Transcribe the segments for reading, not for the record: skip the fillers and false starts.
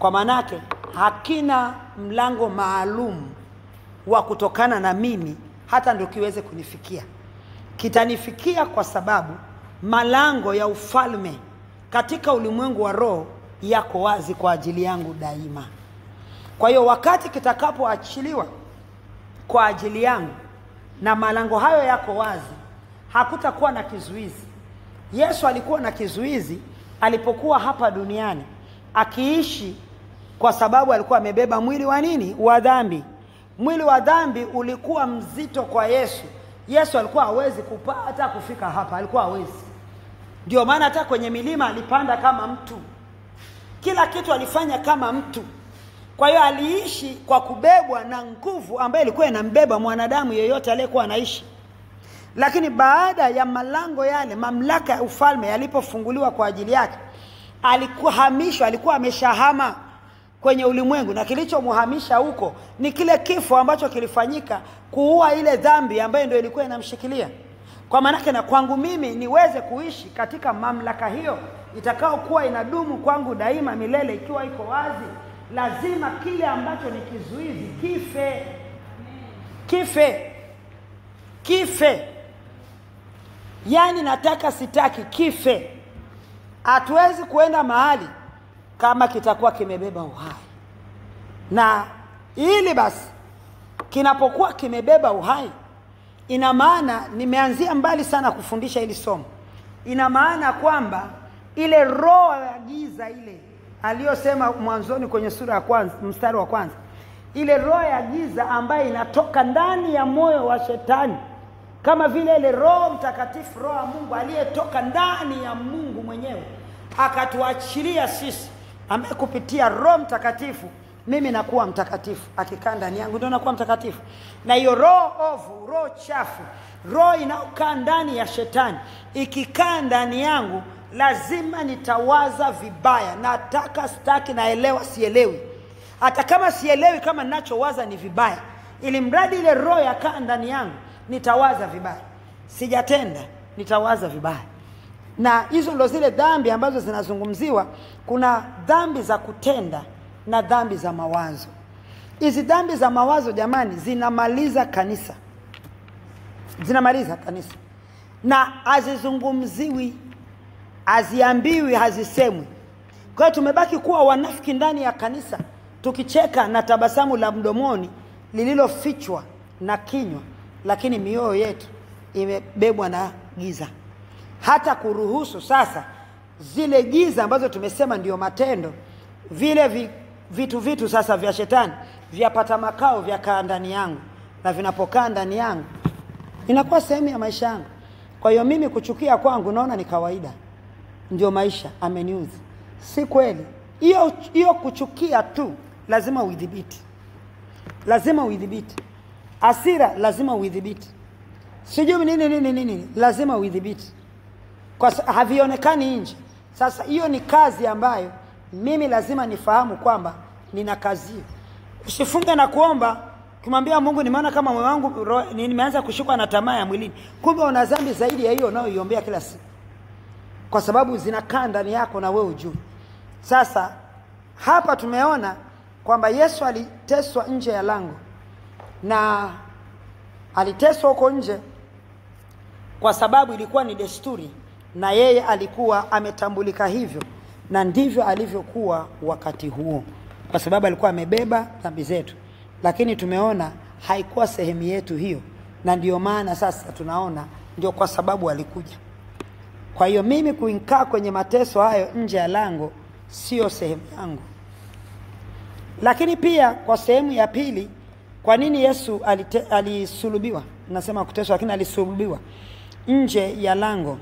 Kwa manake hakina mlango maalum wa kutokana na mimi hata ndio kiweze kunifikia. Kitanifikia kwa sababu malango ya ufalme katika ulimwengu wa roho yako wazi kwa ajili yangu daima. Kwa hiyo wakati kitakapoachiliwa kwa ajili yangu na malango hayo yako wazi, hakutakuwa na kizuizi. Yesu alikuwa na kizuizi alipokuwa hapa duniani akiishi, kwa sababu alikuwa amebeba mwili wa nini? Wa dhambi. Mwili wa dhambi ulikuwa mzito kwa Yesu. Yesu alikuwa hawezi kupata kufika hapa, alikuwa hawezi. Ndio maana hata kwenye milima alipanda kama mtu. Kila kitu alifanya kama mtu. Kwa hiyo aliishi kwa kubebwa na nguvu ambayo ilikuwa inambeba mwanadamu yeyote aliyekuwa anaishi. Lakini baada ya malango yale, mamlaka ya ufalme yalipofunguliwa kwa ajili yake, alikuwa ameshahama kwenye ulimwengu, na kilichomhamisha huko ni kile kifo ambacho kilifanyika kuua ile dhambi ambayo ndio ilikuwa inamshikilia. Kwa maana na kwangu mimi niweze kuishi katika mamlaka hiyo itakao kuwa inadumu kwangu daima milele ikiwa iko wazi, lazima kile ambacho ni kizuizi kife. Yani nataka sitaki kife. Hatuwezi kuenda mahali kama kitakuwa kimebeba uhai. Na ili basi kinapokuwa kimebeba uhai, ina maana nimeanzia mbali sana kufundisha hili somo. Ina maana kwamba ile roho ya giza ile aliyosema mwanzoni kwenye sura ya kwanza mstari wa kwanza, ile roho ya giza ambayo inatoka ndani ya moyo wa shetani, kama vile ile Roho Mtakatifu, roho ya Mungu aliyetoka ndani ya Mungu mwenyewe akatuachilia sisi, ambaye kupitia Roho Mtakatifu mimi nakuwa mtakatifu. Akikaa ndani yangu ndio nakuwa mtakatifu. Na hiyo roho ovu, roho chafu, roho inayokaa ndani ya shetani ikikaa ndani yangu, lazima nitawaza vibaya. Nataka sitaki, naelewa sielewi. Hata kama sielewi kama ninachowaza ni vibaya, ili mradi ile roho yakaa ndani yangu, nitawaza vibaya. Sijatenda, nitawaza vibaya. Na hizo ndo zile dhambi ambazo zinazungumziwa. Kuna dhambi za kutenda na dhambi za mawazo. Hizi dhambi za mawazo jamani, zinamaliza kanisa. Na hazizungumziwi, haziambiwi, hazisemwi. Kwa hiyo tumebaki kuwa wanafiki ndani ya kanisa, tukicheka na tabasamu la mdomoni lililofichwa na kinywa, lakini mioyo yetu imebebwa na giza. Hata kuruhusu sasa zile giza ambazo tumesema ndio matendo, vile vitu sasa vya shetani vyapata makao, vyakaa ndani yangu, na vinapokaa ndani yangu inakuwa sehemu ya maisha yangu. Kwa hiyo mimi kuchukia kwangu naona ni kawaida, ndio maisha, ameniuzi. Si kweli. Hiyo kuchukia tu lazima uidhibiti. Hasira lazima uidhibiti. Sijui nini lazima uidhibiti. Kwa havionekani nje. Sasa hiyo ni kazi ambayo mimi lazima nifahamu kwamba nina kazi. Usifunge na kuomba kumwambia Mungu, nimeona kama moyo wangu nimeanza kushikwa na tamaa ya mwilini. Kumbe una dhambi zaidi ya hiyo unayoiombea kila siku, kwa sababu zinakaa ndani yako na wewe ujue. Sasa hapa tumeona kwamba Yesu aliteswa nje ya lango, na aliteswa huko nje kwa sababu ilikuwa ni desturi, na yeye alikuwa ametambulika hivyo, na ndivyo alivyokuwa wakati huo, kwa sababu alikuwa amebeba dhambi zetu. Lakini tumeona haikuwa sehemu yetu hiyo, na ndio maana sasa tunaona ndio kwa sababu alikuja. Kwa hiyo mimi kuinkaa kwenye mateso hayo nje ya lango sio sehemu yangu. Lakini pia kwa sehemu ya pili, kwa nini Yesu alisulubiwa? Nasema kuteswa, lakini alisulubiwa nje ya lango.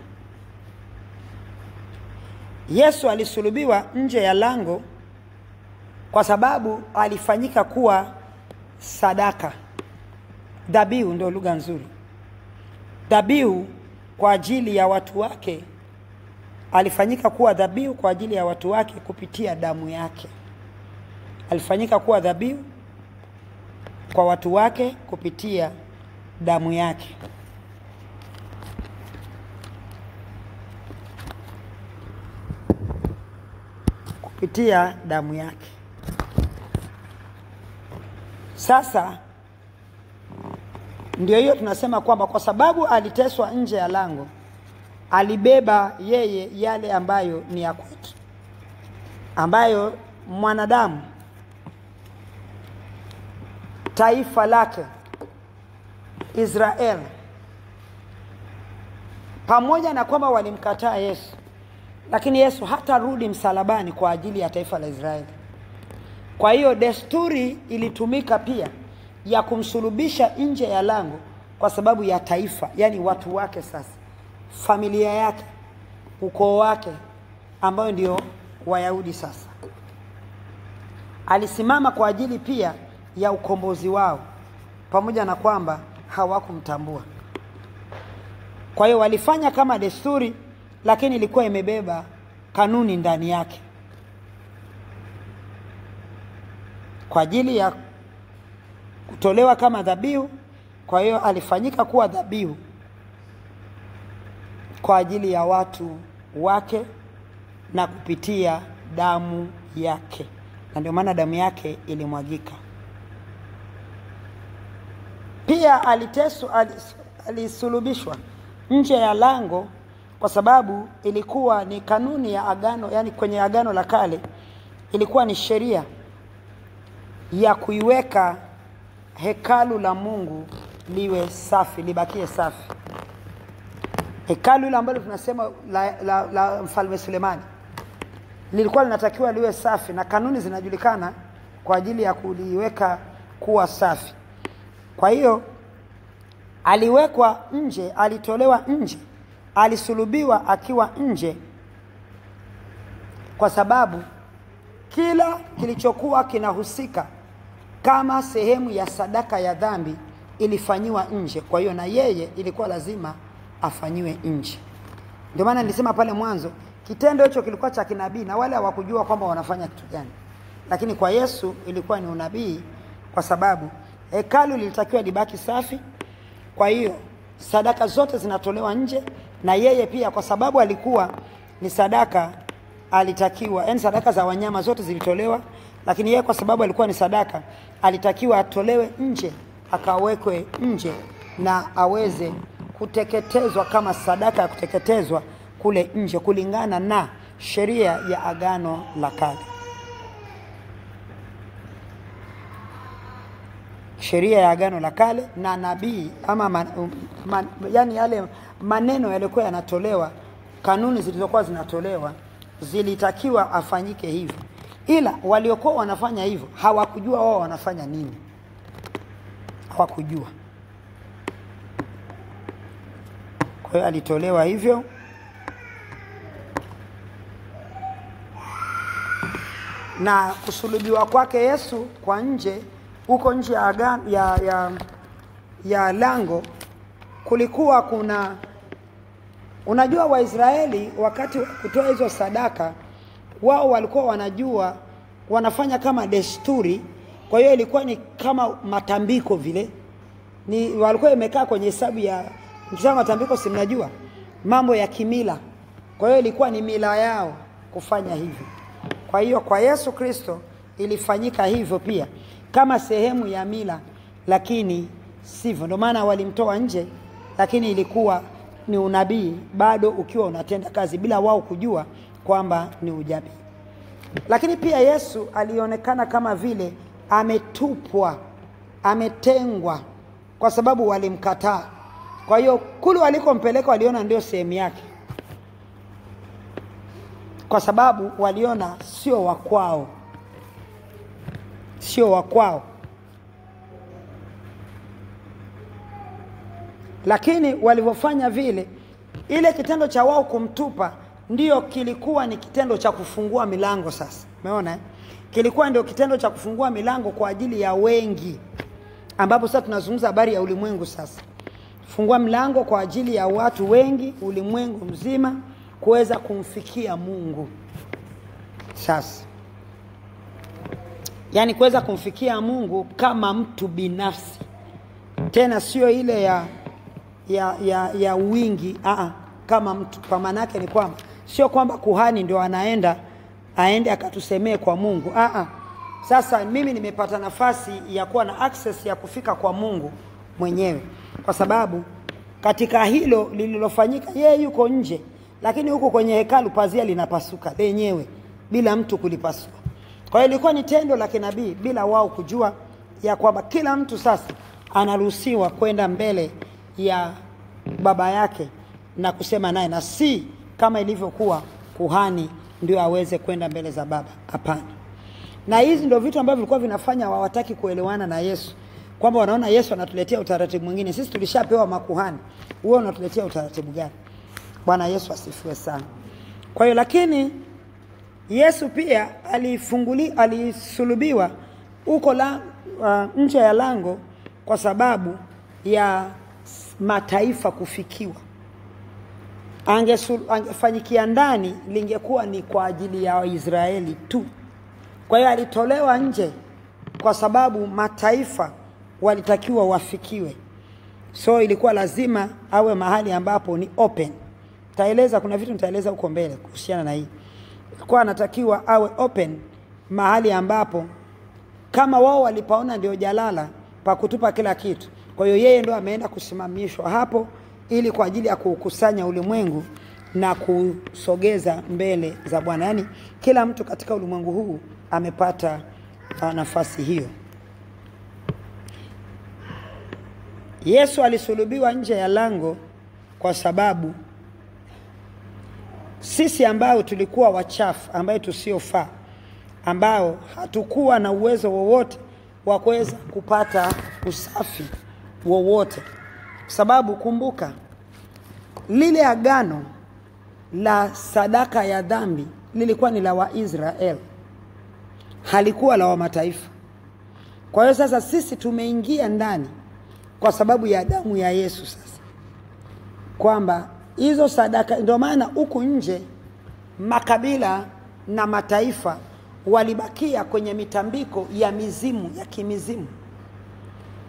Yesu alisulubiwa nje ya lango kwa sababu alifanyika kuwa sadaka. Dhabihu ndio lugha nzuri. Dhabihu kwa ajili ya watu wake. Alifanyika kuwa dhabihu kwa ajili ya watu wake kupitia damu yake. Alifanyika kuwa dhabihu kwa watu wake kupitia damu yake. Kupitia damu yake. Sasa ndio hiyo tunasema kwamba kwa sababu aliteswa nje ya lango, alibeba yeye yale ambayo ni ya kwetu, ambayo mwanadamu, taifa lake Israel, pamoja na kwamba walimkataa Yesu, lakini Yesu hatarudi msalabani kwa ajili ya taifa la Israeli. Kwa hiyo desturi ilitumika pia ya kumsulubisha nje ya lango kwa sababu ya taifa, yani watu wake, sasa familia yake, ukoo wake, ambao ndio Wayahudi. Sasa alisimama kwa ajili pia ya ukombozi wao, pamoja na kwamba hawakumtambua. Kwa hiyo walifanya kama desturi, lakini ilikuwa imebeba kanuni ndani yake kwa ajili ya kutolewa kama dhabihu. Kwa hiyo alifanyika kuwa dhabihu kwa ajili ya watu wake na kupitia damu yake, na ndio maana damu yake ilimwagika. Pia alisulubishwa nje ya lango kwa sababu ilikuwa ni kanuni ya agano, yani kwenye agano la kale ilikuwa ni sheria ya kuiweka hekalu la Mungu liwe safi, libakie safi. Hekalu ile ambalo tunasema la Mfalme Sulemani lilikuwa linatakiwa liwe safi, na kanuni zinajulikana kwa ajili ya kuliweka kuwa safi. Kwa hiyo aliwekwa nje, alitolewa nje, alisulubiwa akiwa nje, kwa sababu kila kilichokuwa kinahusika kama sehemu ya sadaka ya dhambi ilifanyiwa nje. Kwa hiyo na yeye ilikuwa lazima afanyiwe nje. Ndio maana nilisema pale mwanzo, kitendo hicho kilikuwa cha kinabii na wale hawakujua kwamba wanafanya kitu gani. Lakini kwa Yesu ilikuwa ni unabii, kwa sababu hekalu lilitakiwa libaki safi. Kwa hiyo sadaka zote zinatolewa nje, na yeye pia kwa sababu alikuwa ni sadaka, alitakiwa, yani sadaka za wanyama zote zilitolewa, lakini yeye kwa sababu alikuwa ni sadaka alitakiwa atolewe nje, akawekwe nje na aweze kuteketezwa kama sadaka ya kuteketezwa kule nje, kulingana na sheria ya agano la kale. Sheria ya agano la kale na nabii ama yani yale maneno yalikuwa yanatolewa, kanuni zilizokuwa zinatolewa zilitakiwa afanyike hivyo. Ila waliokuwa wanafanya hivyo hawakujua wao wanafanya nini. Hawakujua. Kwa hiyo alitolewa hivyo. Na kusulubiwa kwake Yesu kwa nje, huko nje ya agano ya lango, kulikuwa kuna, unajua Waisraeli wakati kutoa hizo sadaka, wao walikuwa wanajua wanafanya kama desturi. Kwa hiyo ilikuwa ni kama matambiko vile, ni walikuwa imekaa kwenye hesabu ya, nikisema matambiko si mnajua mambo ya kimila. Kwa hiyo ilikuwa ni mila yao kufanya hivyo. Kwa hiyo kwa Yesu Kristo ilifanyika hivyo pia kama sehemu ya mila, lakini sivyo. Ndio maana walimtoa nje, lakini ilikuwa ni unabii bado ukiwa unatenda kazi bila wao kujua kwamba ni ujabii. Lakini pia Yesu alionekana kama vile ametupwa, ametengwa, kwa sababu walimkataa. Kwa hiyo kule walikompeleka waliona ndio sehemu yake, kwa sababu waliona sio wa kwao, sio wa kwao. Lakini walivyofanya vile, ile kitendo cha wao kumtupa ndio kilikuwa ni kitendo cha kufungua milango. Sasa umeona, kilikuwa ndio kitendo cha kufungua milango kwa ajili ya wengi, ambapo sasa tunazungumza habari ya ulimwengu. Sasa fungua milango kwa ajili ya watu wengi, ulimwengu mzima, kuweza kumfikia Mungu. Sasa yani kuweza kumfikia Mungu kama mtu binafsi, tena sio ile ya wingi, kama mtu. Kwa maana yake ni kwamba sio kwamba kuhani ndio aende akatusemee kwa Mungu, Sasa mimi nimepata nafasi ya kuwa na access ya kufika kwa Mungu mwenyewe, kwa sababu katika hilo lililofanyika, yeye yuko nje, lakini huko kwenye hekalu pazia linapasuka lenyewe bila mtu kulipasua. Kwa hiyo ilikuwa ni tendo la kinabii bila wao kujua ya kwamba kila mtu sasa anaruhusiwa kwenda mbele ya baba yake na kusema naye, na si kama ilivyokuwa kuhani ndio aweze kwenda mbele za baba. Hapana. Na hizi ndio vitu ambavyo vilikuwa vinafanya hawataki kuelewana na Yesu, kwamba wanaona Yesu anatuletea utaratibu mwingine. Sisi tulishapewa makuhani, wewe unatuletea utaratibu gani? Bwana Yesu asifiwe sana. Kwa hiyo lakini Yesu pia alisulubiwa huko nje ya lango kwa sababu ya mataifa kufikiwa. Angefanyikia ndani lingekuwa ni kwa ajili ya Israeli tu. Kwa hiyo alitolewa nje kwa sababu mataifa walitakiwa wafikiwe. So ilikuwa lazima awe mahali ambapo ni open. Taeleza, kuna vitu nitaeleza huko mbele kuhusiana na hii. Ilikuwa anatakiwa awe open, mahali ambapo kama wao walipaona ndio jalala pa kutupa kila kitu. Kwa hiyo yeye ndio ameenda kusimamishwa hapo ili kwa ajili ya kukusanya ulimwengu na kusogeza mbele za Bwana. Yaani kila mtu katika ulimwengu huu amepata nafasi hiyo. Yesu alisulubiwa nje ya lango kwa sababu sisi ambao tulikuwa wachafu, ambao tusiofaa, ambao hatukuwa na uwezo wowote wa kuweza kupata usafi wowote. Sababu kumbuka, lile agano la sadaka ya dhambi lilikuwa ni la Waisraeli, halikuwa la wa mataifa. Kwa hiyo sasa sisi tumeingia ndani kwa sababu ya damu ya Yesu. Sasa kwamba hizo sadaka, ndio maana huku nje makabila na mataifa walibakia kwenye mitambiko ya mizimu, ya kimizimu,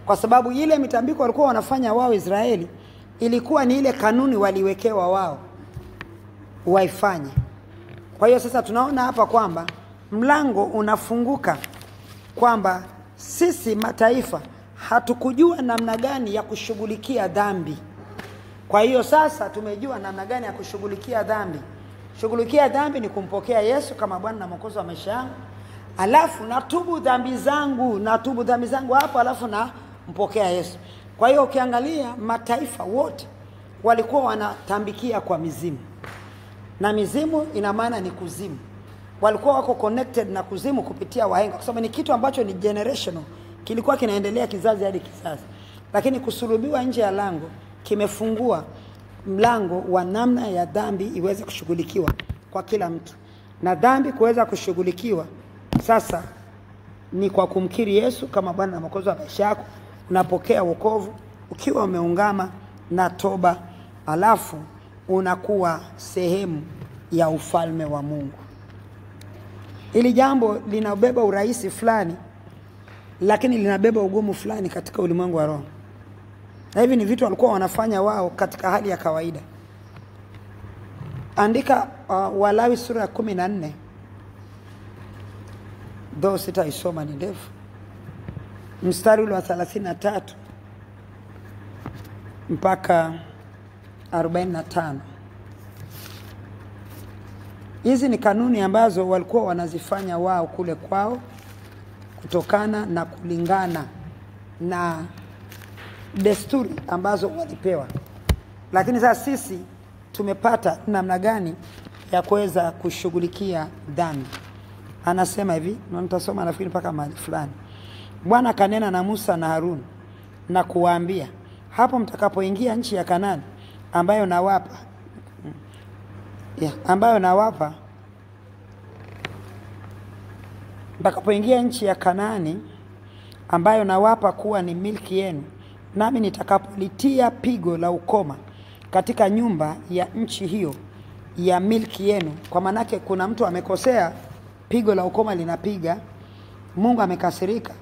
kwa sababu ile mitambiko walikuwa wanafanya wao Israeli ilikuwa ni ile kanuni waliwekewa wao waifanye. Kwa hiyo sasa tunaona hapa kwamba mlango unafunguka kwamba sisi mataifa hatukujua namna gani ya kushughulikia dhambi. Kwa hiyo sasa tumejua namna gani ya kushughulikia dhambi. Shughulikia dhambi ni kumpokea Yesu kama Bwana na Mwokozi wa maisha yangu. Alafu natubu dhambi zangu hapo, alafu na mpokea Yesu. Kwa hiyo ukiangalia mataifa wote walikuwa wanatambikia kwa mizimu. Na mizimu ina maana ni kuzimu. Walikuwa wako connected na kuzimu kupitia wahenga, kwa sababu ni kitu ambacho ni generational, kilikuwa kinaendelea kizazi hadi kizazi. Lakini kusulubiwa nje ya lango kimefungua mlango wa namna ya dhambi iweze kushughulikiwa kwa kila mtu. Na dhambi kuweza kushughulikiwa sasa ni kwa kumkiri Yesu kama Bwana na Mwokozi wa maisha yako. Unapokea wokovu ukiwa umeungama na toba, alafu unakuwa sehemu ya ufalme wa Mungu. Hili jambo linabeba urahisi fulani, lakini linabeba ugumu fulani katika ulimwengu wa roho. Na hivi ni vitu walikuwa wanafanya wao katika hali ya kawaida. Andika Walawi sura ya 14. Though sitaisoma, ni ndefu. Mstari ule wa 33 mpaka 45. Hizi ni kanuni ambazo walikuwa wanazifanya wao kule kwao kutokana na kulingana na desturi ambazo walipewa. Lakini sasa sisi tumepata namna gani ya kuweza kushughulikia dhambi. Anasema hivi, na nitasoma nafikiri mpaka mahali fulani. Bwana kanena na Musa na Harun na kuwaambia, hapo mtakapoingia nchi ya Kanaani ambayo nawapa, mtakapoingia nchi ya Kanaani ambayo nawapa kuwa ni milki yenu, nami nitakapolitia pigo la ukoma katika nyumba ya nchi hiyo ya milki yenu. Kwa manake kuna mtu amekosea, pigo la ukoma linapiga, Mungu amekasirika.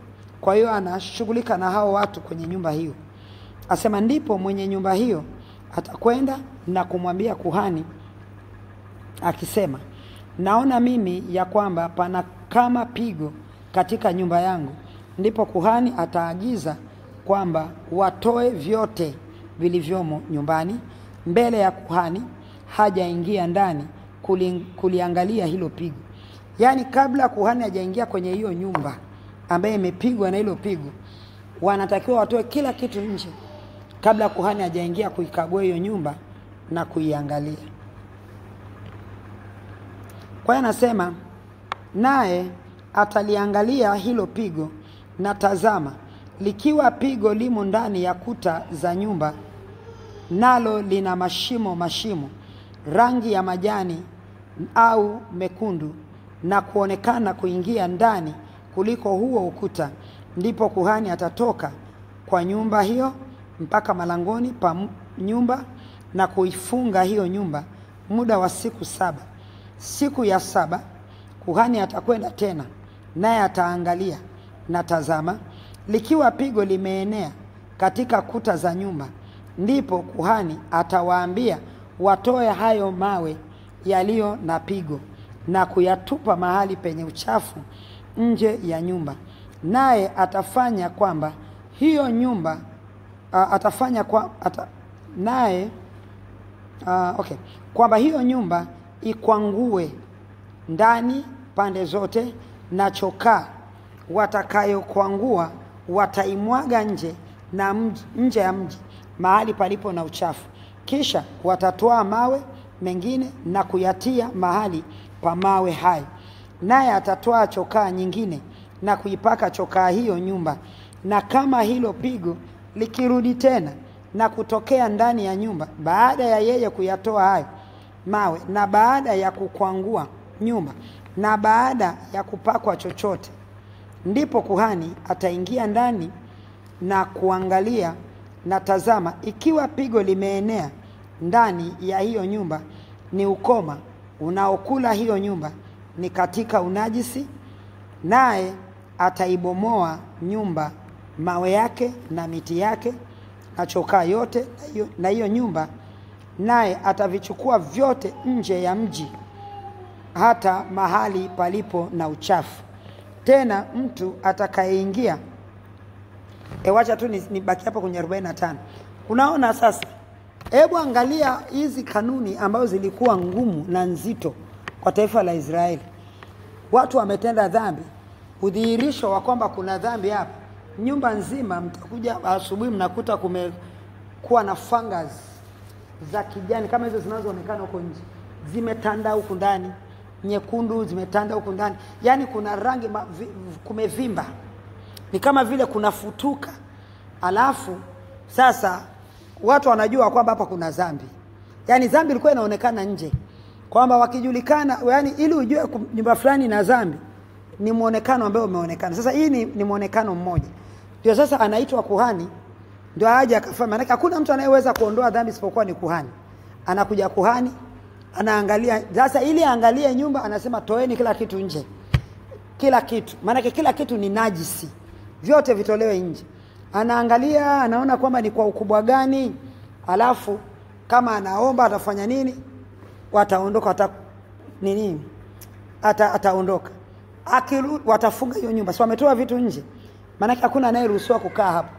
Kwa hiyo anashughulika na hao watu kwenye nyumba hiyo. Asema ndipo mwenye nyumba hiyo atakwenda na kumwambia kuhani akisema, naona mimi ya kwamba pana kama pigo katika nyumba yangu, ndipo kuhani ataagiza kwamba watoe vyote vilivyomo nyumbani mbele ya kuhani hajaingia ndani kuliangalia hilo pigo. Yaani kabla kuhani hajaingia kwenye hiyo nyumba ambaye imepigwa na hilo pigo, wanatakiwa watoe kila kitu nje kabla kuhani hajaingia kuikagua hiyo nyumba na kuiangalia. Kwa hiyo anasema naye ataliangalia hilo pigo, na tazama, likiwa pigo limo ndani ya kuta za nyumba, nalo lina mashimo rangi ya majani au mekundu, na kuonekana kuingia ndani kuliko huo ukuta, ndipo kuhani atatoka kwa nyumba hiyo mpaka malangoni pa nyumba na kuifunga hiyo nyumba muda wa siku 7. Siku ya 7 kuhani atakwenda tena, naye ataangalia, na tazama, likiwa pigo limeenea katika kuta za nyumba, ndipo kuhani atawaambia watoe hayo mawe yaliyo na pigo na kuyatupa mahali penye uchafu nje ya nyumba. Naye atafanya kwamba hiyo nyumba kwamba hiyo nyumba ikwangue ndani pande zote, na chokaa watakayokwangua wataimwaga nje ya mji mahali palipo na uchafu. Kisha watatoa mawe mengine na kuyatia mahali pa mawe hayo. Naye atatoa chokaa nyingine na kuipaka chokaa hiyo nyumba. Na kama hilo pigo likirudi tena na kutokea ndani ya nyumba baada ya yeye kuyatoa hayo mawe, na baada ya kukwangua nyumba, na baada ya kupakwa chochote, ndipo kuhani ataingia ndani na kuangalia, na tazama, ikiwa pigo limeenea ndani ya hiyo nyumba, ni ukoma unaokula hiyo nyumba, ni katika unajisi, naye ataibomoa nyumba, mawe yake na miti yake na chokaa yote na hiyo nyumba, naye atavichukua vyote nje ya mji hata mahali palipo na uchafu. Tena mtu atakayeingia, wacha tu nibaki hapo kwenye 45. Unaona sasa, hebu angalia hizi kanuni ambazo zilikuwa ngumu na nzito kwa taifa la Israeli. Watu wametenda dhambi, udhihirisho wa kwamba kuna dhambi hapa. Nyumba nzima mtakuja asubuhi mnakuta kumekuwa na fungus za kijani kama hizo zinazoonekana huko nje, zimetanda huko ndani, nyekundu zimetanda huko ndani. Yaani kuna rangi kumevimba. Ni kama vile kuna futuka. Alafu sasa watu wanajua kwamba hapa kuna dhambi. Yaani dhambi ilikuwa inaonekana nje. Kwamba wakijulikana, yaani ili ujue nyumba fulani na dhambi, ni muonekano ambao umeonekana. Sasa hii ni muonekano mmoja. Ndio sasa anaitwa kuhani, ndio aje akafanya. Maana hakuna mtu anayeweza kuondoa dhambi isipokuwa ni kuhani. Anakuja kuhani, anaangalia. Sasa ili angalie nyumba, anasema toeni kila kitu nje. Kila kitu. Maana kila kitu ni najisi. Vyote vitolewe nje. Anaangalia, anaona kwamba ni kwa ukubwa gani. Alafu kama anaomba atafanya nini? Wataondoka ataondoka. Akirudi watafunga hiyo nyumba. So wametoa vitu nje. Maana hakuna anayeruhusiwa kukaa hapo.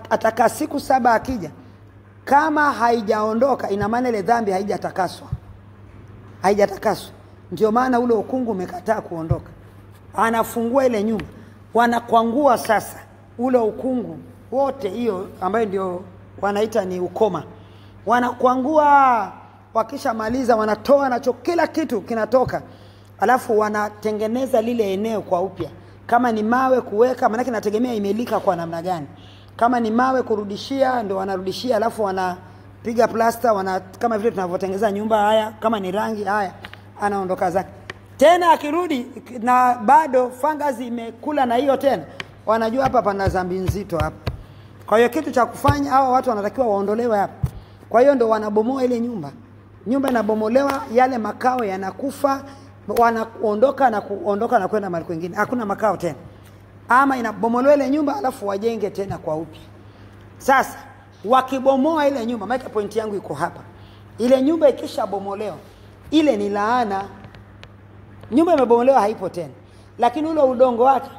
Atakaa siku 7 akija. Kama haijaondoka, ina maana ile dhambi haijatakaswa. Ndio maana ule ukungu umekataa kuondoka. Anafungua ile nyumba. Wanakwangua sasa ule ukungu wote, hiyo ambayo ndio wanaita ni ukoma. Wanakwangua, wakisha maliza wanatoa nacho kila kitu kinatoka. Alafu wanatengeneza lile eneo kwa upya. Kama ni mawe kuweka, maana inategemea imelika kwa namna gani. Kama ni mawe kurudishia, ndio wanarudishia, alafu wanapiga plaster, kama vile tunavyotengeneza nyumba haya, kama ni rangi haya, anaondoka zake. Tena akirudi na bado fungus imekula na hiyo tena, wanajua hapa pana dhambi nzito hapa. Kwa hiyo kitu cha kufanya, hawa watu wanatakiwa waondolewe hapa. Kwa hiyo ndio wanabomoa ile nyumba. Nyumba inabomolewa, yale makao yanakufa, wanaondoka na kwenda mahali kwingine. Hakuna makao tena. Ama inabomolewa ile nyumba, alafu wajenge tena kwa upya. Sasa wakibomoa ile nyumba, maana point yangu iko hapa. Ile nyumba ikisha bomolewa, ile ni laana. Nyumba imebomolewa haipo tena. lakini ule udongo wake,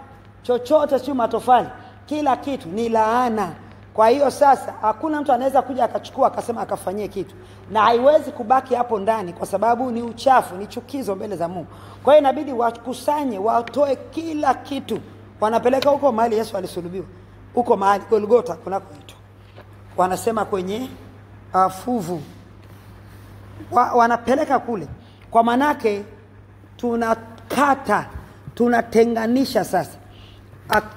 chochote sio matofali, kila kitu ni laana. Kwa hiyo sasa hakuna mtu anaweza kuja akachukua akasema akafanyie kitu, na haiwezi kubaki hapo ndani kwa sababu ni uchafu, ni chukizo mbele za Mungu. Kwa hiyo inabidi wakusanye, watoe kila kitu, wanapeleka huko mahali Yesu alisulubiwa, huko mahali Golgotha kunakoitwa, wanasema kwenye fuvu, wanapeleka kule. Kwa manake tunakata, tunatenganisha. Sasa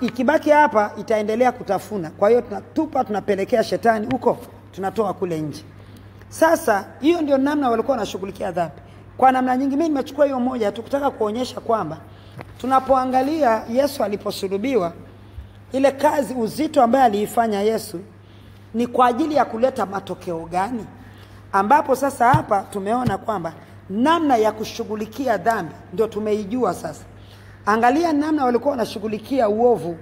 ikibaki hapa itaendelea kutafuna, kwa hiyo tunatupa, tunapelekea shetani huko, tunatoa kule nje. Sasa hiyo ndio namna walikuwa wanashughulikia dhambi. Kwa namna nyingi, mimi nimechukua hiyo moja tu kutaka kuonyesha kwamba tunapoangalia Yesu aliposulubiwa, ile kazi uzito ambaye aliifanya Yesu ni kwa ajili ya kuleta matokeo gani, ambapo sasa hapa tumeona kwamba namna ya kushughulikia dhambi ndio tumeijua sasa. Angalia namna walikuwa wanashughulikia uovu,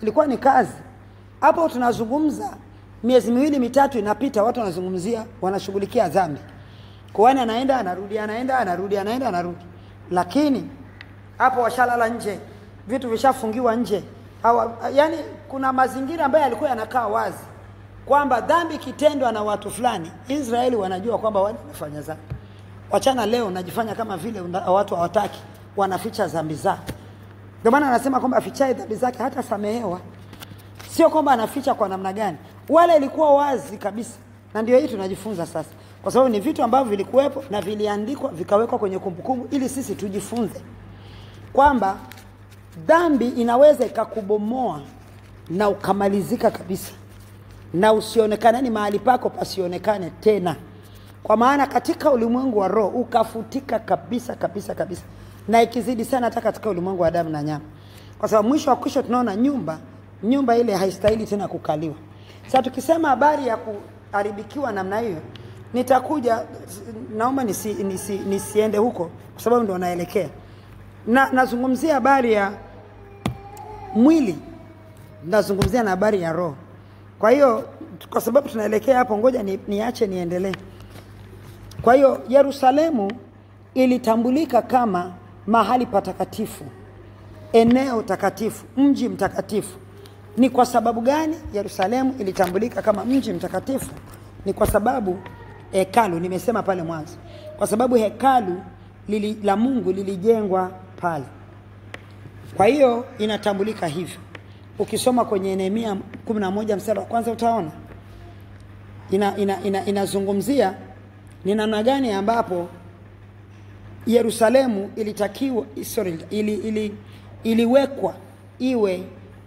ilikuwa ni kazi. Hapo tunazungumza miezi 2-3 inapita, watu wanazungumzia wanashughulikia dhambi. Kuhani anaenda anarudi, anaenda anarudi, anaenda anarudi. Lakini hapo washalala nje, vitu vishafungiwa nje. Yani kuna mazingira ambayo yalikuwa yanakaa wazi kwamba dhambi kitendwa na watu fulani, Israeli wanajua kwamba wale wamefanya dhambi. Wachana leo unajifanya kama vile watu hawataki, wanaficha dhambi zao. Ndio maana anasema kwamba afichaye dhambi zake hata samehewa. Sio kwamba anaficha kwa namna gani. Wale ilikuwa wazi kabisa. Na ndio hii tunajifunza sasa. Kwa sababu ni vitu ambavyo vilikuwepo na viliandikwa, vikawekwa kwenye kumbukumbu ili sisi tujifunze kwamba dhambi inaweza ikakubomoa na ukamalizika kabisa, na usionekane, ni mahali pako pasionekane tena. Kwa maana katika ulimwengu wa roho ukafutika kabisa kabisa kabisa, na ikizidi sana hata katika ulimwengu wa damu na nyama. Kwa sababu mwisho wa kesho tunaona nyumba ile haistahili tena kukaliwa. Sasa tukisema habari ya kuharibikiwa namna hiyo, nitakuja, naomba nisiende huko kwa sababu ndio naelekea. Nazungumzia habari ya mwili, nazungumzia na habari ya roho. Kwa hiyo kwa sababu tunaelekea hapo, ngoja niache niendelee. Kwa hiyo Yerusalemu ilitambulika kama mahali patakatifu, eneo takatifu, mji mtakatifu. Ni kwa sababu gani Yerusalemu ilitambulika kama mji mtakatifu? Ni kwa sababu hekalu, nimesema pale mwanzo, kwa sababu hekalu la Mungu lilijengwa pale. Kwa hiyo inatambulika hivyo. Ukisoma kwenye Nehemia 11 mstari wa kwanza utaona inazungumzia ni namna gani ambapo Yerusalemu ilitakiwa iliwekwa iwe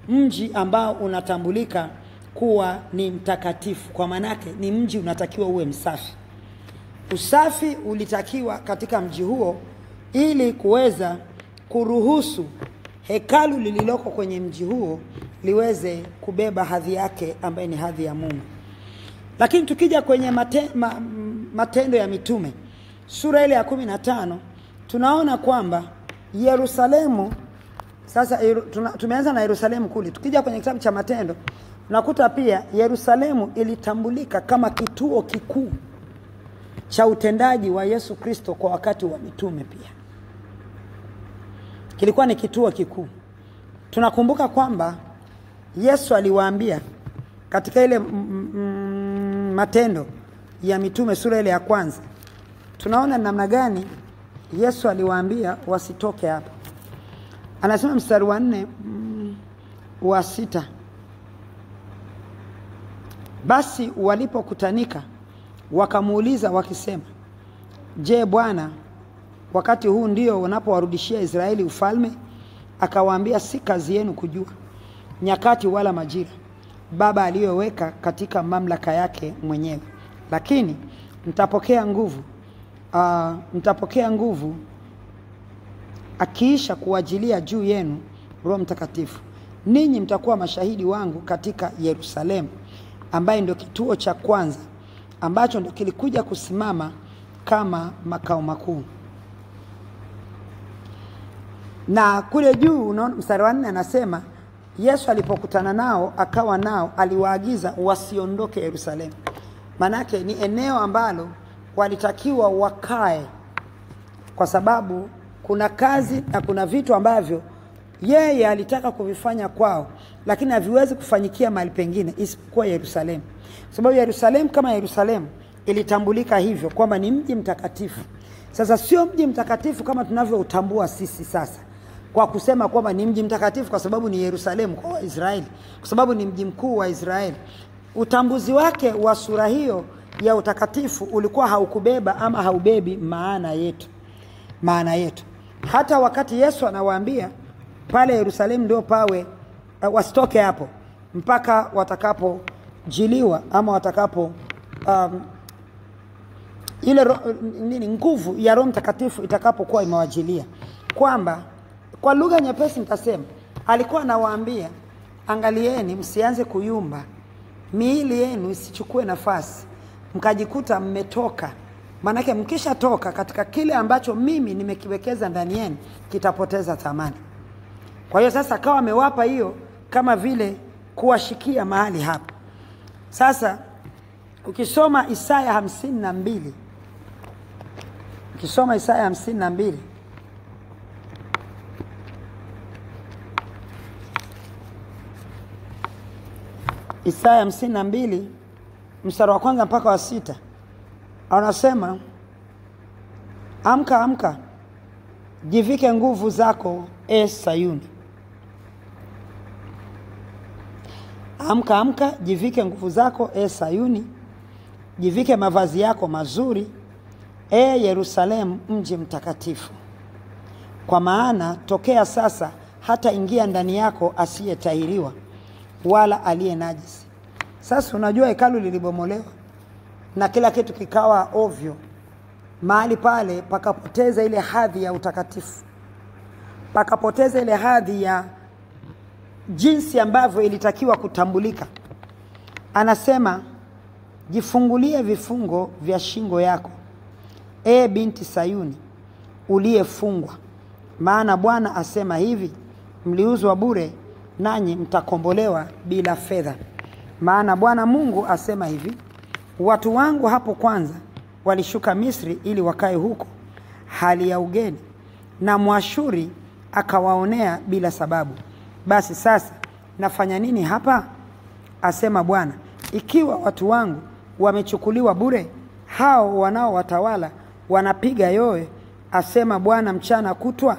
mji ambao unatambulika kuwa ni mtakatifu. Kwa manake ni mji unatakiwa uwe msafi. Usafi ulitakiwa katika mji huo ili kuweza kuruhusu hekalu lililoko kwenye mji huo liweze kubeba hadhi yake ambaye ni hadhi ya Mungu. Lakini tukija kwenye Matendo ya Mitume sura ile ya 15, tunaona kwamba Yerusalemu, sasa tumeanza na Yerusalemu kule. Tukija kwenye kitabu cha Matendo tunakuta pia Yerusalemu ilitambulika kama kituo kikuu cha utendaji wa Yesu Kristo kwa wakati wa mitume. Pia kilikuwa ni kituo kikuu. Tunakumbuka kwamba Yesu aliwaambia katika ile Matendo ya Mitume sura ile ya kwanza, tunaona namna gani Yesu aliwaambia wasitoke hapa. Anasema mstari wa 4 wa 6, basi walipokutanika wakamuuliza wakisema, je, Bwana, wakati huu ndio unapowarudishia Israeli ufalme? Akawaambia, si kazi yenu kujua nyakati wala majira Baba aliyoweka katika mamlaka yake mwenyewe, lakini mtapokea nguvu akiisha kuwajilia juu yenu Roho Mtakatifu. Ninyi mtakuwa mashahidi wangu katika Yerusalemu, ambaye ndio kituo cha kwanza ambacho ndio kilikuja kusimama kama makao makuu. Na kule juu unaona mstari wa 4 anasema Yesu alipokutana nao akawa nao, aliwaagiza wasiondoke Yerusalemu. Manake ni eneo ambalo walitakiwa wakae, kwa sababu kuna kazi na kuna vitu ambavyo yeye alitaka kuvifanya kwao, lakini haviwezi kufanyikia mahali pengine isipokuwa Yerusalemu. Kwa sababu Yerusalemu kama Yerusalemu ilitambulika hivyo kwamba ni mji mtakatifu. Sasa sio mji mtakatifu kama tunavyoutambua sisi sasa, kwa kusema kwamba ni mji mtakatifu kwa sababu ni Yerusalemu kwa Israeli, kwa sababu ni mji mkuu wa Israeli. Utambuzi wake wa sura hiyo ya utakatifu ulikuwa haukubeba ama haubebi maana yetu. Hata wakati Yesu anawaambia pale Yerusalemu ndio pawe, wasitoke hapo mpaka watakapojiliwa ama watakapo ile nguvu ya Roho Mtakatifu itakapokuwa imewajilia, kwamba kwa lugha nyepesi nitasema alikuwa anawaambia, angalieni msianze kuyumba, miili yenu isichukue nafasi mkajikuta mmetoka. Maana mkisha toka katika kile ambacho mimi nimekiwekeza ndani yenu kitapoteza thamani. Kwa hiyo sasa akawa amewapa hiyo kama vile kuwashikia mahali hapo. Sasa ukisoma Isaya 52, Isaya 52 mstari wa kwanza mpaka wa 6, anasema, amka amka, jivike nguvu zako Sayuni. Amka amka, jivike nguvu zako Sayuni, jivike mavazi yako mazuri Yerusalemu mji mtakatifu. Kwa maana tokea sasa hata ingia ndani yako asiyetahiriwa wala aliye najisi. Sasa unajua hekalu lilibomolewa na kila kitu kikawa ovyo. Mahali pale pakapoteza ile hadhi ya utakatifu, pakapoteza ile hadhi ya jinsi ambavyo ilitakiwa kutambulika. Anasema, jifungulie vifungo vya shingo yako binti Sayuni uliyefungwa, maana Bwana asema hivi, mliuzwa bure nanyi mtakombolewa bila fedha. Maana Bwana Mungu asema hivi, watu wangu hapo kwanza walishuka Misri ili wakae huko hali ya ugeni, na Mwashuri akawaonea bila sababu. Basi sasa nafanya nini hapa? Asema Bwana, ikiwa watu wangu wamechukuliwa bure, hao wanaowatawala wanapiga yowe, asema Bwana mchana kutwa.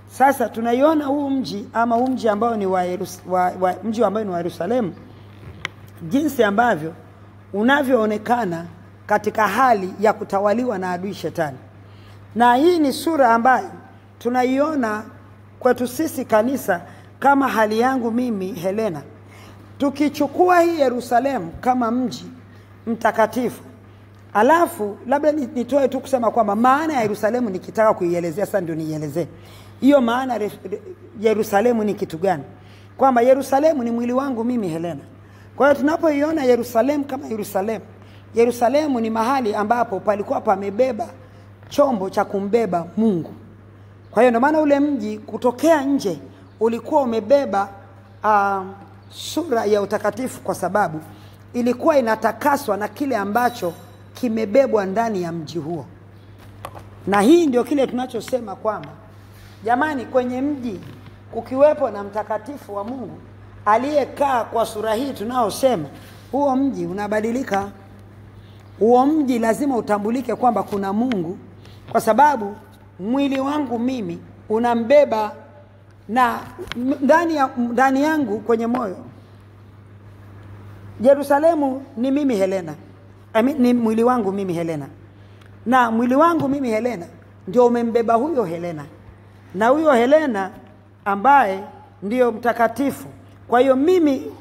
Sasa tunaiona huu mji ama mji ambao ni mji ambao ni wa Yerusalemu, jinsi ambavyo unavyoonekana katika hali ya kutawaliwa na adui shetani. Na hii ni sura ambayo tunaiona kwetu sisi kanisa kama hali yangu mimi Helena. Tukichukua hii Yerusalemu kama mji mtakatifu, alafu labda nitoe tu kusema kwamba maana ya Yerusalemu nikitaka kuielezea sasa ndio nielezee. Hiyo maana Yerusalemu ni kitu gani? Kwamba Yerusalemu ni mwili wangu mimi Helena. Kwa hiyo tunapoiona Yerusalemu kama Yerusalemu ni mahali ambapo palikuwa pamebeba chombo cha kumbeba Mungu. Kwa hiyo ndio maana ule mji kutokea nje ulikuwa umebeba sura ya utakatifu, kwa sababu ilikuwa inatakaswa na kile ambacho kimebebwa ndani ya mji huo. Na hii ndio kile tunachosema kwamba jamani, kwenye mji kukiwepo na mtakatifu wa Mungu aliyekaa kwa sura hii tunaosema, huo mji unabadilika. Huo mji lazima utambulike kwamba kuna Mungu, kwa sababu mwili wangu mimi unambeba, na ndani yangu kwenye moyo. Yerusalemu ni mimi Helena, ni mwili wangu mimi Helena, na mwili wangu mimi Helena ndio umembeba huyo Helena, na huyo Helena ambaye ndio mtakatifu. Kwa hiyo mimi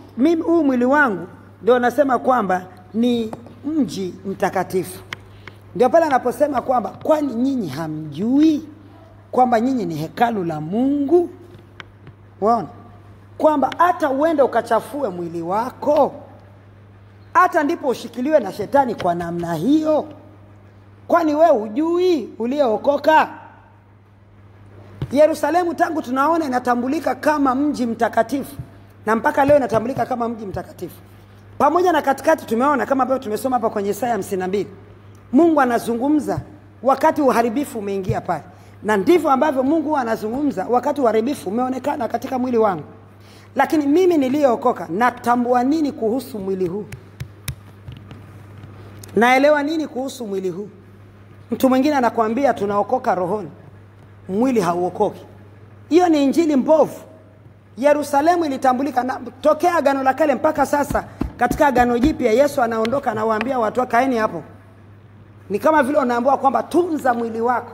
huu mwili wangu ndio nasema kwamba ni mji mtakatifu. Ndio pale anaposema kwamba kwani nyinyi hamjui kwamba nyinyi ni hekalu la Mungu? Waona kwamba hata uende ukachafue mwili wako, hata ndipo ushikiliwe na shetani kwa namna hiyo. Kwani wewe hujui uliokoka? Yerusalemu tangu tunaona inatambulika kama mji mtakatifu, na mpaka leo inatambulika kama mji mtakatifu. Pamoja na katikati tumeona kama ambavyo tumesoma hapa kwenye Isaya 52, Mungu anazungumza wakati uharibifu umeingia pale. Na ndivyo ambavyo Mungu anazungumza wakati uharibifu umeonekana katika mwili wangu. Lakini mimi niliyookoka natambua nini kuhusu mwili huu? Naelewa nini kuhusu mwili huu? Mtu mwingine anakuambia tunaokoka rohoni, mwili hauokoki. Hiyo ni injili mbovu. Yerusalemu ilitambulika na tokea Agano la Kale mpaka sasa. Katika Agano Jipya Yesu anaondoka na waambia watu kaeni hapo. Ni kama vile unaambiwa kwamba tunza mwili wako.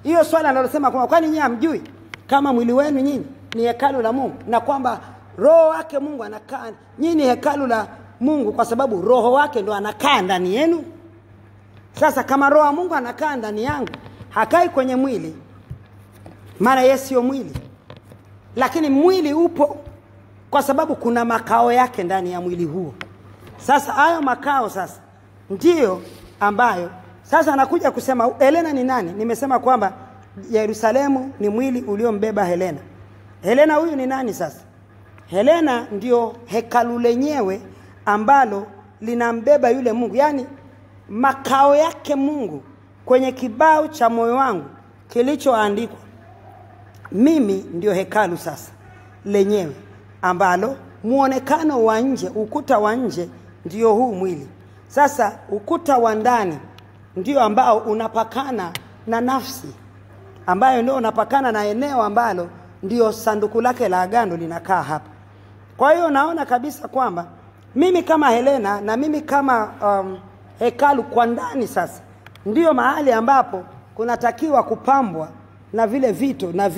Hiyo swali analosema kwamba kwani nyinyi hamjui kama mwili wenu nyinyi ni hekalu la Mungu, na kwamba roho wake Mungu anakaa, nyinyi ni hekalu la Mungu kwa sababu roho wake ndo anakaa ndani yenu. Sasa kama roho wa Mungu anakaa ndani yangu, hakai kwenye mwili, maana yeye sio mwili. Lakini mwili upo kwa sababu kuna makao yake ndani ya mwili huo. Sasa hayo makao sasa ndio ambayo sasa anakuja kusema Helena ni nani? Nimesema kwamba Yerusalemu ni mwili uliombeba Helena. Helena huyu ni nani sasa? Helena ndio hekalu lenyewe ambalo linambeba yule Mungu. Yaani makao yake Mungu kwenye kibao cha moyo wangu kilichoandikwa. Mimi ndio hekalu sasa lenyewe ambalo muonekano wa nje, ukuta wa nje ndio huu mwili. Sasa ukuta wa ndani ndio ambao unapakana na nafsi, ambayo ndio unapakana na eneo ambalo ndio sanduku lake la agano linakaa hapa. Kwa hiyo naona kabisa kwamba mimi kama Helena na mimi kama hekalu kwa ndani sasa ndio mahali ambapo kunatakiwa kupambwa na vile vitu na